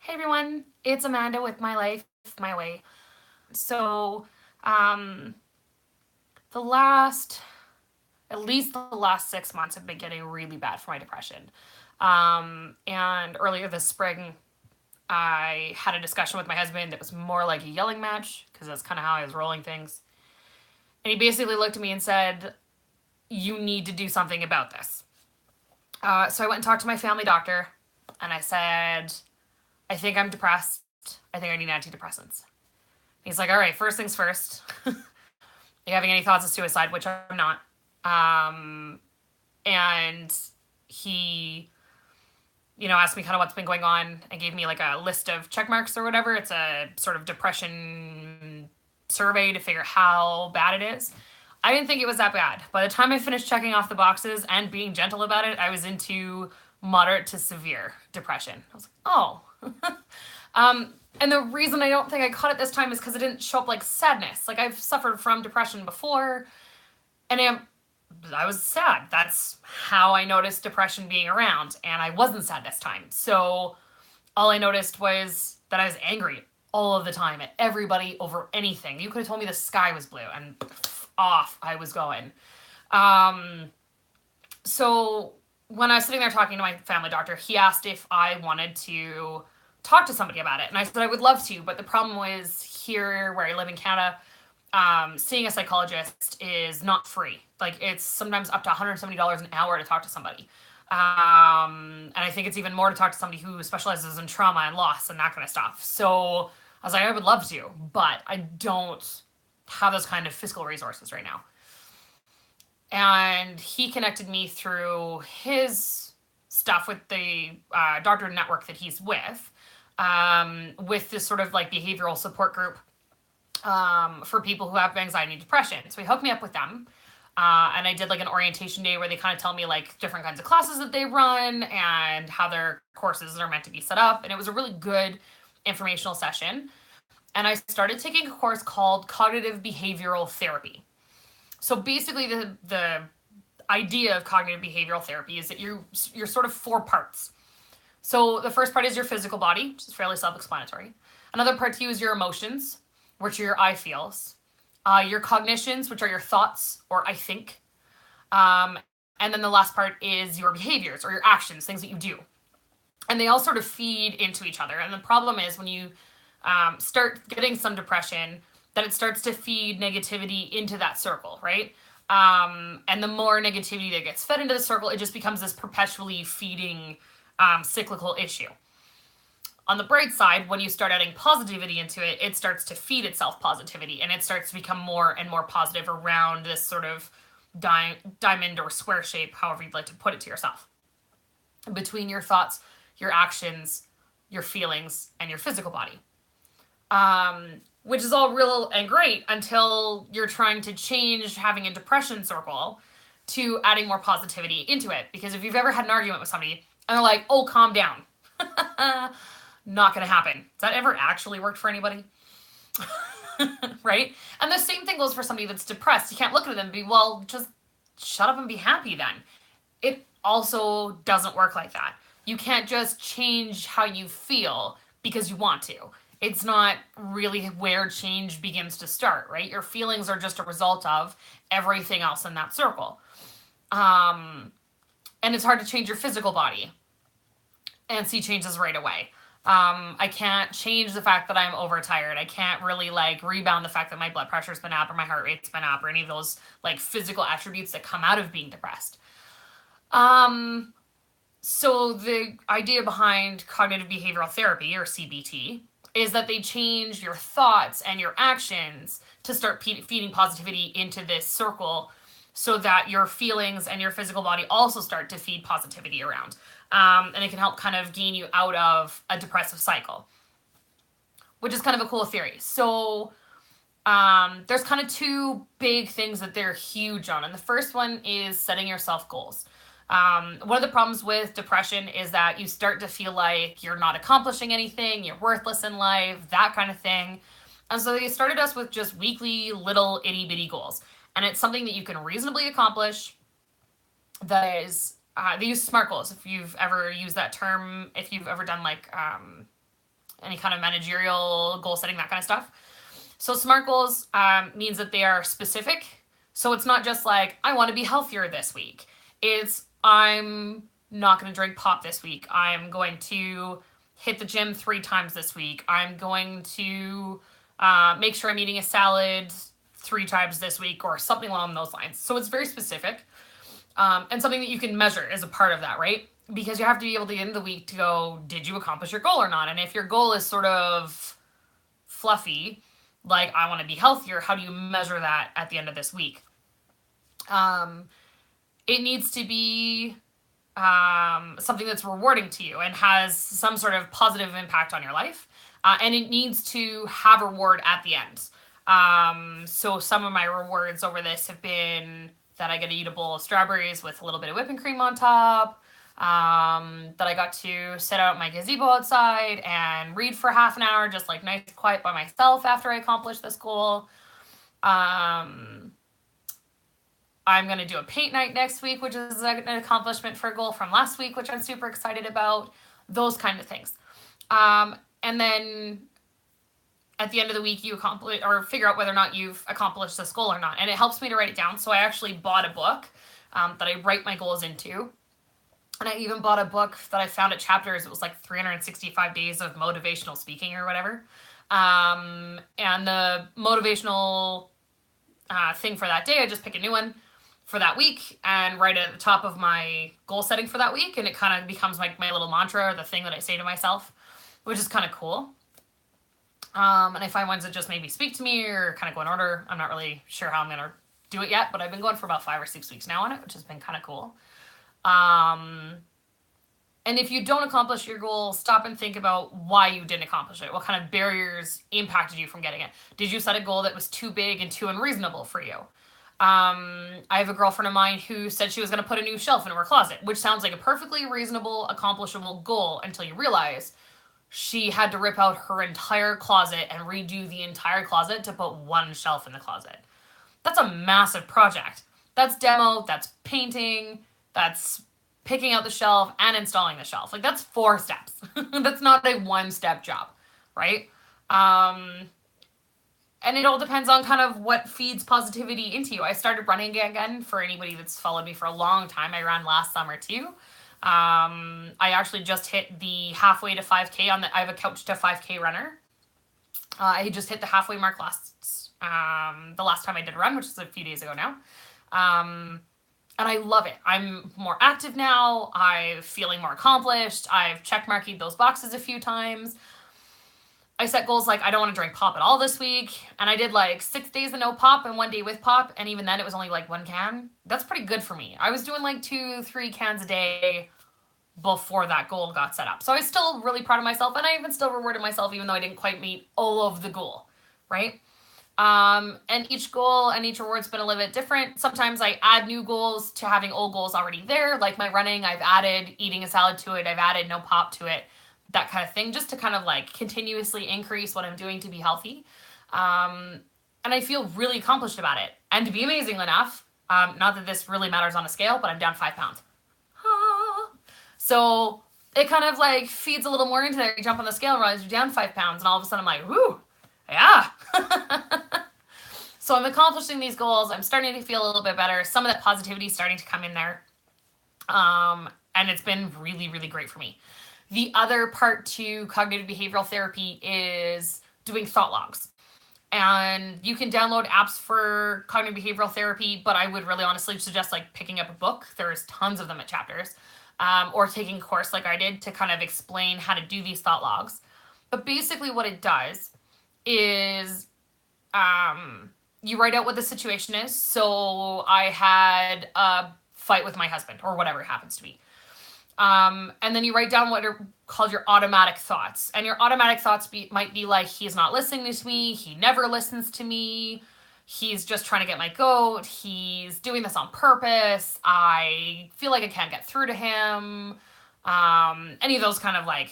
Hey everyone, it's Amanda with My Life My Way. So, um, the last, at least the last 6 months have been getting really bad for my depression. And earlier this spring, I had a discussion with my husband. It was more like a yelling match because that's kind of how I was rolling things. And he basically looked at me and said, "You need to do something about this." So I went and talked to my family doctor, and I said, "I think I'm depressed. I think I need antidepressants." He's like, "All right, first things first. Are you having any thoughts of suicide?" Which I'm not. Um, and he, asked me kind of what's been going on and gave me like a list of check marks or whatever. It's a sort of depression survey to figure how bad it is. I didn't think it was that bad. By the time I finished checking off the boxes and being gentle about it, I was into moderate to severe depression. I was like, oh. And the reason I don't think I caught it this time is because it didn't show up like sadness. Like I've suffered from depression before, and I was sad. That's how I noticed depression being around, and I wasn't sad this time. So all I noticed was that I was angry all of the time at everybody over anything. You could have told me the sky was blue, and off I was going. Um, so when I was sitting there talking to my family doctor, he asked if I wanted to talk to somebody about it. And I said I would love to, but the problem was here where I live in Canada, seeing a psychologist is not free. Like it's sometimes up to $170 an hour to talk to somebody. And I think it's even more to talk to somebody who specializes in trauma and loss and that kind of stuff. So I was like, I would love to, but I don't have those kind of fiscal resources right now. And he connected me through his stuff with the doctor network that he's with this sort of like behavioral support group for people who have anxiety and depression. So he hooked me up with them. And I did like an orientation day where they kind of tell me like different kinds of classes that they run and how their courses are meant to be set up. And it was a really good informational session. And I started taking a course called Cognitive Behavioral Therapy. So basically, the idea of cognitive behavioral therapy is that you're sort of four parts. So the first part is your physical body, which is fairly self-explanatory. Another part to you is your emotions, which are your I feels. Your cognitions, which are your thoughts or I think. Um, and then the last part is your behaviors or your actions, things that you do. And they all sort of feed into each other. And the problem is when you start getting some depression, that it starts to feed negativity into that circle, right? And the more negativity that gets fed into the circle, it just becomes this perpetually feeding cyclical issue. On the bright side, when you start adding positivity into it, it starts to feed itself positivity and it starts to become more and more positive around this sort of diamond or square shape, however you'd like to put it to yourself. Between your thoughts, your actions, your feelings, and your physical body. Which is all real and great until you're trying to change having a depression circle to adding more positivity into it. Because if you've ever had an argument with somebody and they're like, oh, calm down, not going to happen. Has that ever actually worked for anybody? Right? And the same thing goes for somebody that's depressed. You can't look at them and be, well, just shut up and be happy then. It also doesn't work like that. You can't just change how you feel because you want to. It's not really where change begins to start, right? Your feelings are just a result of everything else in that circle. And it's hard to change your physical body and see changes right away. I can't change the fact that I'm overtired. I can't really like rebound the fact that my blood pressure's been up or my heart rate's been up or any of those like physical attributes that come out of being depressed. So the idea behind cognitive behavioral therapy or CBT is that they change your thoughts and your actions to start feeding positivity into this circle so that your feelings and your physical body also start to feed positivity around. And it can help kind of gain you out of a depressive cycle, which is kind of a cool theory. So there's kind of two big things that they're huge on. And the first one is setting yourself goals. One of the problems with depression is that you start to feel like you're not accomplishing anything, you're worthless in life, that kind of thing. And so they started us with just weekly little itty bitty goals. And it's something that you can reasonably accomplish. That is, they use SMART goals. If you've ever used that term, if you've ever done like any kind of managerial goal setting, that kind of stuff. So SMART goals means that they are specific. So it's not just like, I want to be healthier this week. It's, I'm not going to drink pop this week. I'm going to hit the gym 3 times this week. I'm going to make sure I'm eating a salad 3 times this week, or something along those lines. So it's very specific, and something that you can measure as a part of that, right? Because you have to be able to, at the end of the week, to go, did you accomplish your goal or not? And if your goal is sort of fluffy, like, I want to be healthier, how do you measure that at the end of this week? It needs to be something that's rewarding to you and has some sort of positive impact on your life. And it needs to have a reward at the end. So some of my rewards over this have been that I get to eat a bowl of strawberries with a little bit of whipping cream on top, that I got to sit out in my gazebo outside and read for half an hour, just like nice quiet by myself after I accomplished this goal. I'm going to do a paint night next week, which is an accomplishment for a goal from last week, which I'm super excited about. Those kind of things. And then at the end of the week, you accomplish or figure out whether or not you've accomplished this goal or not. And it helps me to write it down. So I actually bought a book that I write my goals into. And I even bought a book that I found at Chapters. It was like 365 days of motivational speaking or whatever. And the motivational thing for that day, I just pick a new one for that week and write it at the top of my goal setting for that week. And it kind of becomes like my little mantra, or the thing that I say to myself, which is kind of cool. And I find ones that just maybe speak to me or kind of go in order. I'm not really sure how I'm going to do it yet, but I've been going for about 5 or 6 weeks now on it, which has been kind of cool. And if you don't accomplish your goal, stop and think about why you didn't accomplish it. What kind of barriers impacted you from getting it? Did you set a goal that was too big and too unreasonable for you? I have a girlfriend of mine who said she was going to put a new shelf in her closet, which sounds like a perfectly reasonable, accomplishable goal until you realize she had to rip out her entire closet and redo the entire closet to put one shelf in the closet. That's a massive project. That's demo, that's painting, that's picking out the shelf and installing the shelf. Like, that's 4 steps. That's not a 1-step job, right? And it all depends on kind of what feeds positivity into you. I started running again. For anybody that's followed me for a long time, I ran last summer too. I actually just hit the halfway to 5K I have a Couch to 5K runner. I just hit the halfway mark the last time I did a run, which is a few days ago now. And I love it. I'm more active now. I'm feeling more accomplished. I've checkmarked those boxes a few times. I set goals like, I don't want to drink pop at all this week. And I did like 6 days of no pop and 1 day with pop. And even then it was only like 1 can. That's pretty good for me. I was doing like 2-3 cans a day before that goal got set up. So I was still really proud of myself. And I even still rewarded myself, even though I didn't quite meet all of the goal, right? And each goal and each reward's been a little bit different. Sometimes I add new goals to having old goals already there. Like my running, I've added eating a salad to it. I've added no pop to it. That kind of thing, just to kind of like continuously increase what I'm doing to be healthy. And I feel really accomplished about it. And to be amazing enough, not that this really matters on a scale, but I'm down 5 pounds. So it kind of like feeds a little more into there. You jump on the scale and realize you're down 5 pounds. And all of a sudden I'm like, whoo, yeah. So I'm accomplishing these goals. I'm starting to feel a little bit better. Some of that positivity is starting to come in there. And it's been really, really great for me. The other part to cognitive behavioral therapy is doing thought logs. And you can download apps for cognitive behavioral therapy, but I would really honestly suggest like picking up a book. There's tons of them at Chapters. Or taking a course like I did to kind of explain how to do these thought logs. But basically what it does is you write out what the situation is. So I had a fight with my husband or whatever it happens to be. And then you write down what are called your automatic thoughts. And your automatic thoughts might be like, he's not listening to me. He never listens to me. He's just trying to get my goat. He's doing this on purpose. I feel like I can't get through to him. Any of those kind of like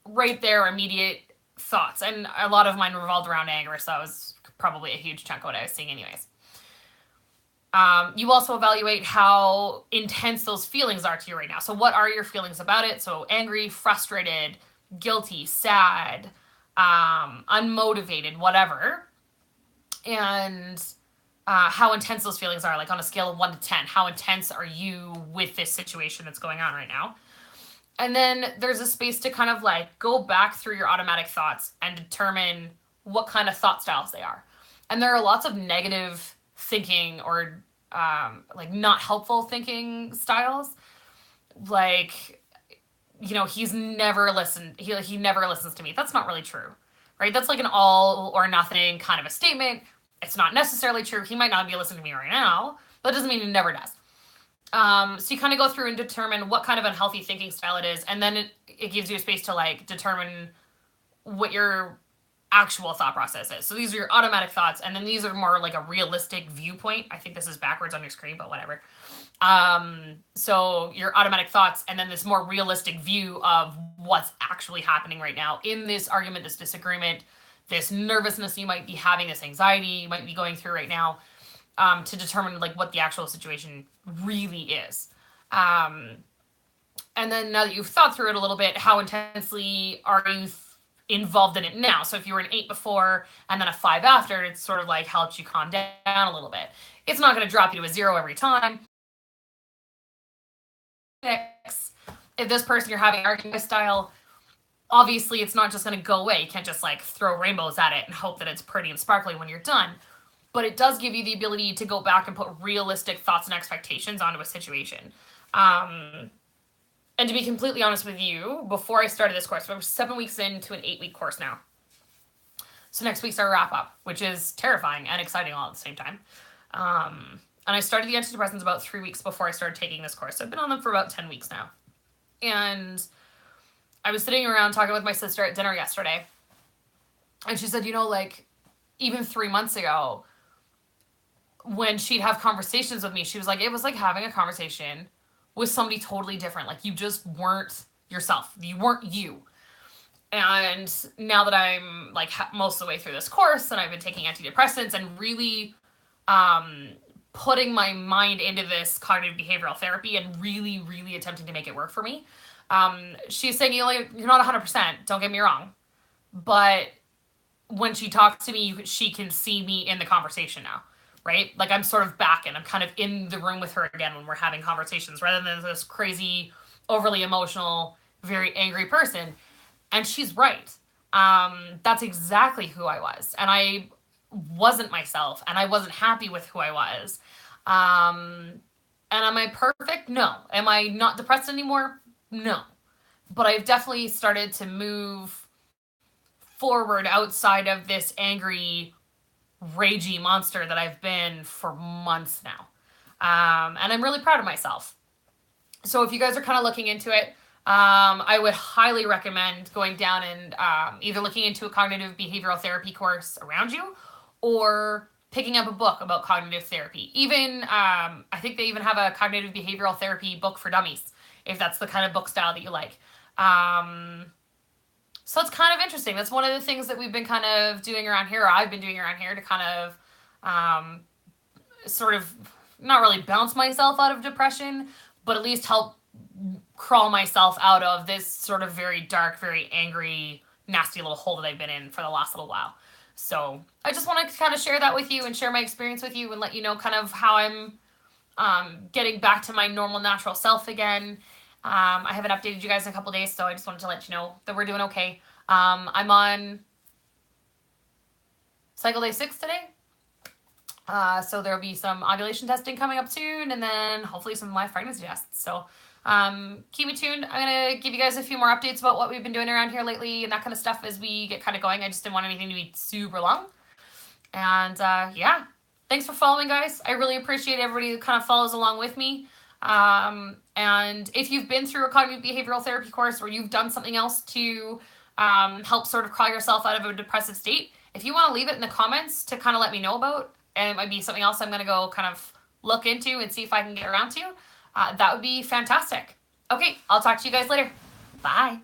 right there, immediate thoughts. And a lot of mine revolved around anger. So that was probably a huge chunk of what I was seeing anyways. You also evaluate how intense those feelings are to you right now. So what are your feelings about it? So angry, frustrated, guilty, sad, unmotivated, whatever, and how intense those feelings are, like on a scale of 1 to 10. How intense are you with this situation that's going on right now? And then there's a space to kind of like go back through your automatic thoughts and determine what kind of thought styles they are. And there are lots of negative thinking or like not helpful thinking styles. Like, you know, he's never listened. He never listens to me. That's not really true, right? That's like an all or nothing kind of a statement. It's not necessarily true. He might not be listening to me right now, but it doesn't mean he never does. So you kind of go through and determine what kind of unhealthy thinking style it is, and then it gives you a space to like determine what your actual thought process is. So these are your automatic thoughts, and then these are more like a realistic viewpoint. I think this is backwards on your screen, but whatever. So your automatic thoughts, and then this more realistic view of what's actually happening right now in this argument, this disagreement, this nervousness you might be having, this anxiety you might be going through right now, to determine like what the actual situation really is. And then now that you've thought through it a little bit, how intensely are you involved in it now? So if you were an 8 before and then a 5 after, it's sort of like helps you calm down a little bit. It's not going to drop you to a 0 every time. If this person you're having argument style, obviously it's not just going to go away. You can't just like throw rainbows at it and hope that it's pretty and sparkly when you're done. But it does give you the ability to go back and put realistic thoughts and expectations onto a situation. And to be completely honest with you, before I started this course, we're 7 weeks into an 8-week course now. So next week's our wrap up, which is terrifying and exciting all at the same time. And I started the antidepressants about 3 weeks before I started taking this course. So I've been on them for about 10 weeks now. And I was sitting around talking with my sister at dinner yesterday. And she said, you know, like, even 3 months ago, when she'd have conversations with me, she was like, it was like having a conversation with somebody totally different. Like, you just weren't yourself. You weren't you. And now that I'm like most of the way through this course and I've been taking antidepressants and really putting my mind into this cognitive behavioral therapy and really, really attempting to make it work for me, she's saying, you're not 100%, don't get me wrong. But when she talks to me, she can see me in the conversation now, right? Like I'm sort of back and I'm kind of in the room with her again when we're having conversations rather than this crazy, overly emotional, very angry person. And she's right. That's exactly who I was. And I wasn't myself and I wasn't happy with who I was. And am I perfect? No. Am I not depressed anymore? No. But I've definitely started to move forward outside of this angry, ragey monster that I've been for months now. And I'm really proud of myself. So if you guys are kind of looking into it, I would highly recommend going down and either looking into a cognitive behavioral therapy course around you or picking up a book about cognitive therapy. Even, I think they even have a cognitive behavioral therapy book for dummies, if that's the kind of book style that you like. So it's kind of interesting. That's one of the things that we've been kind of doing around here, or I've been doing around here to kind of sort of not really bounce myself out of depression, but at least help crawl myself out of this sort of very dark, very angry, nasty little hole that I've been in for the last little while. So I just want to kind of share that with you and share my experience with you and let you know kind of how I'm getting back to my normal, natural self again. I haven't updated you guys in a couple days, so I just wanted to let you know that we're doing okay. I'm on cycle day 6 today. So there'll be some ovulation testing coming up soon, and then hopefully some live pregnancy tests. So keep me tuned. I'm going to give you guys a few more updates about what we've been doing around here lately and that kind of stuff as we get kind of going. I just didn't want anything to be super long. And yeah, thanks for following, guys. I really appreciate everybody who kind of follows along with me. And if you've been through a cognitive behavioral therapy course or you've done something else to help sort of crawl yourself out of a depressive state, if you want to leave it in the comments to kind of let me know about, and it might be something else I'm going to go kind of look into and see if I can get around to, that would be fantastic. Okay, I'll talk to you guys later. Bye.